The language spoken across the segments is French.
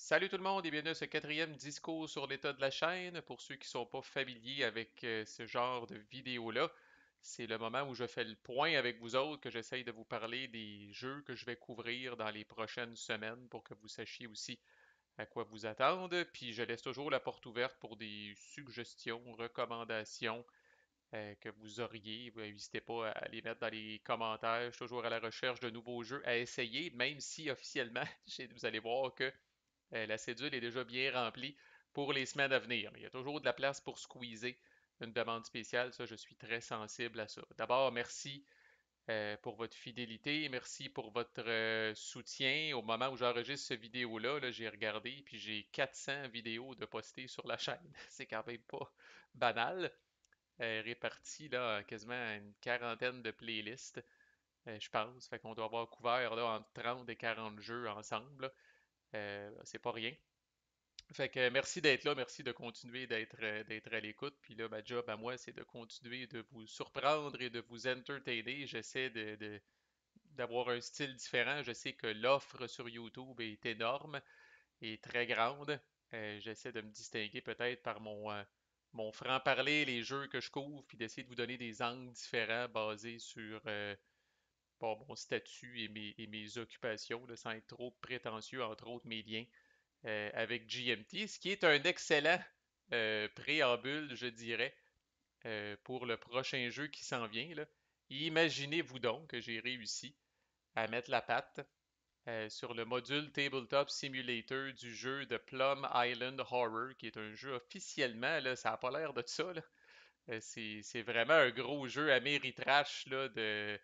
Salut tout le monde et bienvenue à ce quatrième discours sur l'état de la chaîne. Pour ceux qui ne sont pas familiers avec ce genre de vidéo-là, c'est le moment où je fais le point avec vous autres, que j'essaye de vous parler des jeux que je vais couvrir dans les prochaines semaines pour que vous sachiez aussi à quoi vous attendre. Puis je laisse toujours la porte ouverte pour des suggestions, recommandations que vous auriez. N'hésitez pas à les mettre dans les commentaires. Je suis toujours à la recherche de nouveaux jeux à essayer, même si officiellement, vous allez voir que la cédule est déjà bien remplie pour les semaines à venir. Mais il y a toujours de la place pour squeezer une demande spéciale. Ça, je suis très sensible à ça. D'abord, merci pour votre fidélité. Merci pour votre soutien. Au moment où j'enregistre cette vidéo-là, là, j'ai regardé, puis j'ai 400 vidéos de postées sur la chaîne. C'est quand même pas banal. Réparties là, quasiment à une quarantaine de playlists, je pense. Fait qu'on doit avoir couvert là, entre 30 et 40 jeux ensemble. C'est pas rien. Fait que merci d'être là, merci de continuer d'être à l'écoute. Puis là, ma job à moi, c'est de continuer de vous surprendre et de vous entertainer. J'essaie d'avoir un style différent. Je sais que l'offre sur YouTube est énorme et très grande. J'essaie de me distinguer peut-être par mon franc-parler, les jeux que je couvre, puis d'essayer de vous donner des angles différents basés sur bon, mon statut et mes occupations, là, sans être trop prétentieux, entre autres mes liens avec GMT, ce qui est un excellent préambule, je dirais, pour le prochain jeu qui s'en vient, là. Imaginez-vous donc que j'ai réussi à mettre la patte sur le module Tabletop Simulator du jeu de Plum Island Horror, qui est un jeu officiellement, là, ça n'a pas l'air de ça, là. C'est vraiment un gros jeu Ameritrash là, de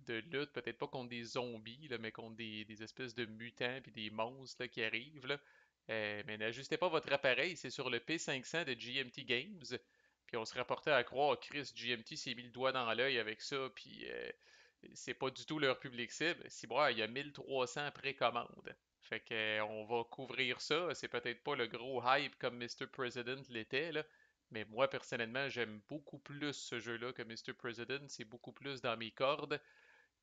lutte, peut-être pas contre des zombies, là, mais contre des espèces de mutants puis des monstres là, qui arrivent. Là. Mais n'ajustez pas votre appareil, c'est sur le P500 de GMT Games. Puis on se rapportait à croire, Chris, GMT s'est mis le doigt dans l'œil avec ça, puis c'est pas du tout leur public cible. Si bon, il y a 1300 précommandes. Fait que, on va couvrir ça. C'est peut-être pas le gros hype comme Mr. President l'était, là, mais moi, personnellement, j'aime beaucoup plus ce jeu-là que Mr. President. C'est beaucoup plus dans mes cordes.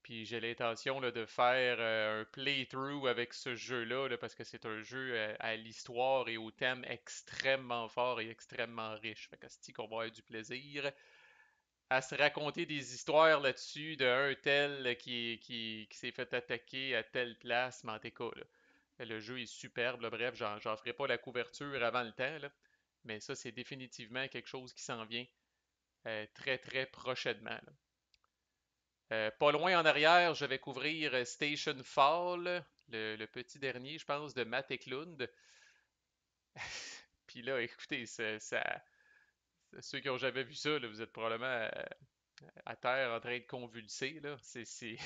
Puis j'ai l'intention là, de faire un playthrough avec ce jeu-là, là, parce que c'est un jeu à l'histoire et au thème extrêmement fort et extrêmement riche. Fait que c'est qu'on va avoir du plaisir à se raconter des histoires là-dessus d'un tel qui s'est fait attaquer à telle place, mais en tout cas, là, le jeu est superbe. Là, bref, j'en ferai pas la couverture avant le temps, là, mais ça, c'est définitivement quelque chose qui s'en vient très très prochainement. Là. Pas loin en arrière, je vais couvrir Station Fall, le petit dernier, je pense, de Matt Eklund. Puis là, écoutez, ceux qui ont jamais vu ça, là, vous êtes probablement à terre en train de convulser. Là. C'est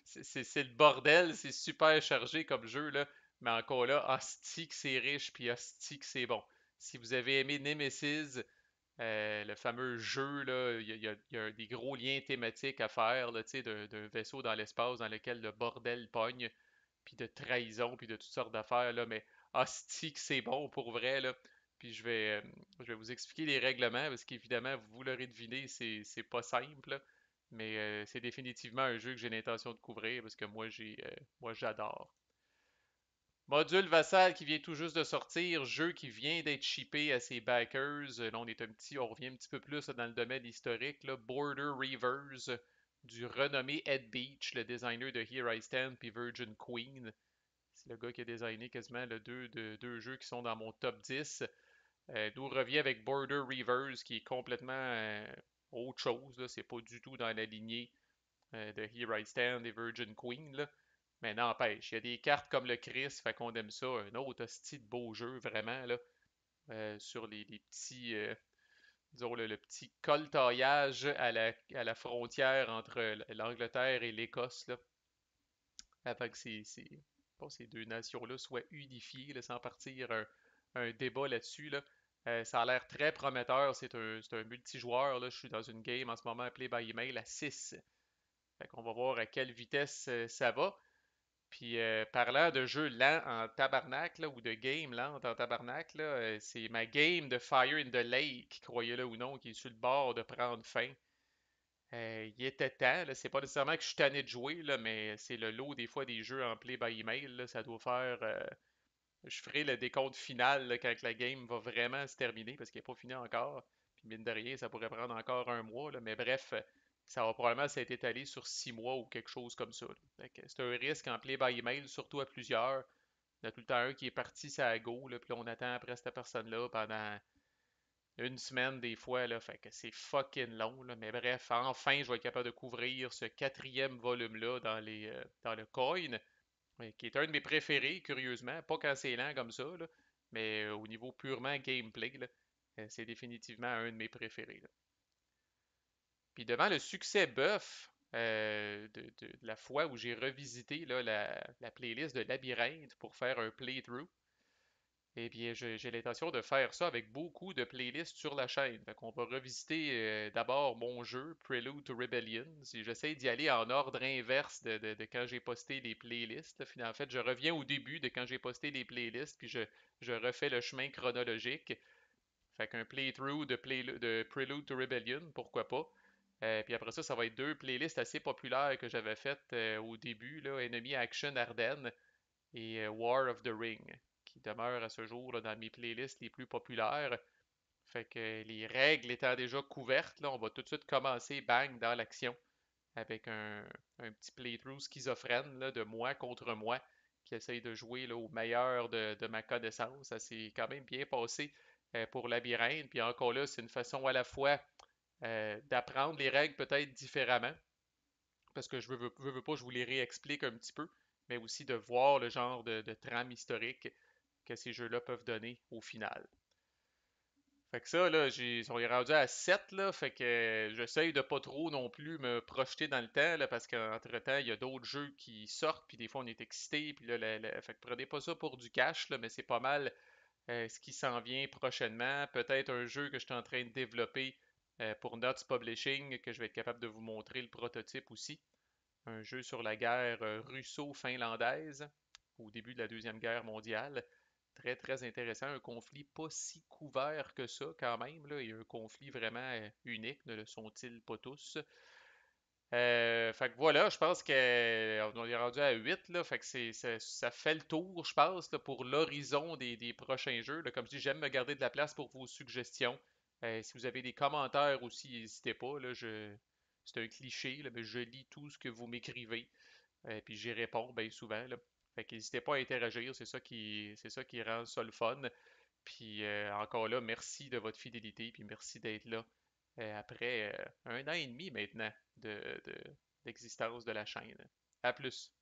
le bordel, c'est super chargé comme jeu, là. Mais encore là, hostie que c'est riche, puis hostie que c'est bon. Si vous avez aimé Nemesis, le fameux jeu, là, il y a des gros liens thématiques à faire, là, tu sais, d'un vaisseau dans l'espace dans lequel le bordel pogne, puis de trahison, puis de toutes sortes d'affaires, là, mais hostie que c'est bon pour vrai, là. Puis je vais vous expliquer les règlements, parce qu'évidemment, vous l'aurez deviné, c'est pas simple, là, mais c'est définitivement un jeu que j'ai l'intention de couvrir, parce que moi j'adore. Module Vassal qui vient tout juste de sortir, jeu qui vient d'être shippé à ses backers. Là, on revient un petit peu plus dans le domaine historique. Là. Border Reavers du renommé Ed Beach, le designer de Here I Stand puis Virgin Queen. C'est le gars qui a designé quasiment deux jeux qui sont dans mon top 10. D'où revient avec Border Reavers qui est complètement autre chose. Là. C'est pas du tout dans la lignée de Here I Stand et Virgin Queen. Là. Mais n'empêche, il y a des cartes comme le Chris, fait qu'on aime ça. Un autre hostie de beau jeu, vraiment, là, sur les petits, disons, le petit coltaillage à la frontière entre l'Angleterre et l'Écosse, là, avant que bon, ces deux nations-là soient unifiées, là, sans partir un débat là-dessus, là. Ça a l'air très prometteur. C'est un multijoueur. Là. Je suis dans une game en ce moment appelée by email à 6. Fait qu'on va voir à quelle vitesse ça va. Puis parlant de jeux lents en tabarnak, là, ou de game lente en tabarnak, là, c'est ma game de Fire in the Lake, croyez-le ou non, qui est sur le bord de prendre fin. Il était temps, là, c'est pas nécessairement que je suis tanné de jouer, là, mais c'est le lot des fois des jeux en play by email, là, ça doit faire Je ferai le décompte final là, quand la game va vraiment se terminer, parce qu'il n'est pas fini encore. Puis mine de rien, ça pourrait prendre encore un mois, là, mais bref, ça va probablement s'être étalé sur 6 mois ou quelque chose comme ça, là. Fait que c'est un risque en play by email, surtout à plusieurs. Il y a tout le temps un qui est parti, ça go, là, puis là, on attend après cette personne-là pendant une semaine des fois, là, fait que c'est fucking long, là. Mais bref, enfin, je vais être capable de couvrir ce quatrième volume-là dans le coin, qui est un de mes préférés, curieusement. Pas quand c'est lent comme ça, là, mais au niveau purement gameplay, là, c'est définitivement un de mes préférés, là. Puis devant le succès bœuf de la fois où j'ai revisité là, la playlist de Labyrinthe pour faire un playthrough, eh bien, j'ai l'intention de faire ça avec beaucoup de playlists sur la chaîne. Fait qu'on va revisiter d'abord mon jeu, Prelude to Rebellion. Si j'essaie d'y aller en ordre inverse de quand j'ai posté les playlists. En fait, je reviens au début de quand j'ai posté les playlists, puis je refais le chemin chronologique. Fait qu'un playthrough de Prelude to Rebellion, pourquoi pas. Puis après ça, ça va être deux playlists assez populaires que j'avais faites au début, là, Enemy Action Ardennes et War of the Ring, qui demeure à ce jour là, dans mes playlists les plus populaires. Fait que les règles étant déjà couvertes, là, on va tout de suite commencer bang dans l'action avec un petit playthrough schizophrène là, de moi contre moi qui essaye de jouer là, au meilleur de ma connaissance. Ça s'est quand même bien passé pour Labyrinthe. Puis encore là, c'est une façon à la fois d'apprendre les règles peut-être différemment, parce que veux pas, je vous les réexplique un petit peu, mais aussi de voir le genre de trame historique que ces jeux-là peuvent donner au final. Fait que ça, là, on est rendu à 7 là, fait que j'essaye de pas trop non plus me projeter dans le temps, là, parce qu'entre-temps, il y a d'autres jeux qui sortent, puis des fois on est excité, puis là, fait que prenez pas ça pour du cash, là, mais c'est pas mal ce qui s'en vient prochainement. Peut-être un jeu que je suis en train de développer pour Nuts Publishing, que je vais être capable de vous montrer le prototype aussi. Un jeu sur la guerre russo-finlandaise au début de la Deuxième Guerre mondiale. Très, très intéressant. Un conflit pas si couvert que ça, quand même, là, et un conflit vraiment unique, ne le sont-ils pas tous? Fait que voilà, je pense qu'on est rendu à 8 là, fait que ça fait le tour, je pense, là, pour l'horizon des prochains jeux, là. Comme je dis, j'aime me garder de la place pour vos suggestions. Si vous avez des commentaires aussi, n'hésitez pas, là, c'est un cliché, là, mais je lis tout ce que vous m'écrivez, puis j'y réponds bien souvent, là. Fait que n'hésitez pas à interagir, c'est ça qui rend ça le fun. Puis encore là, merci de votre fidélité, puis merci d'être là après un an et demi maintenant de- d'existence de la chaîne. À plus.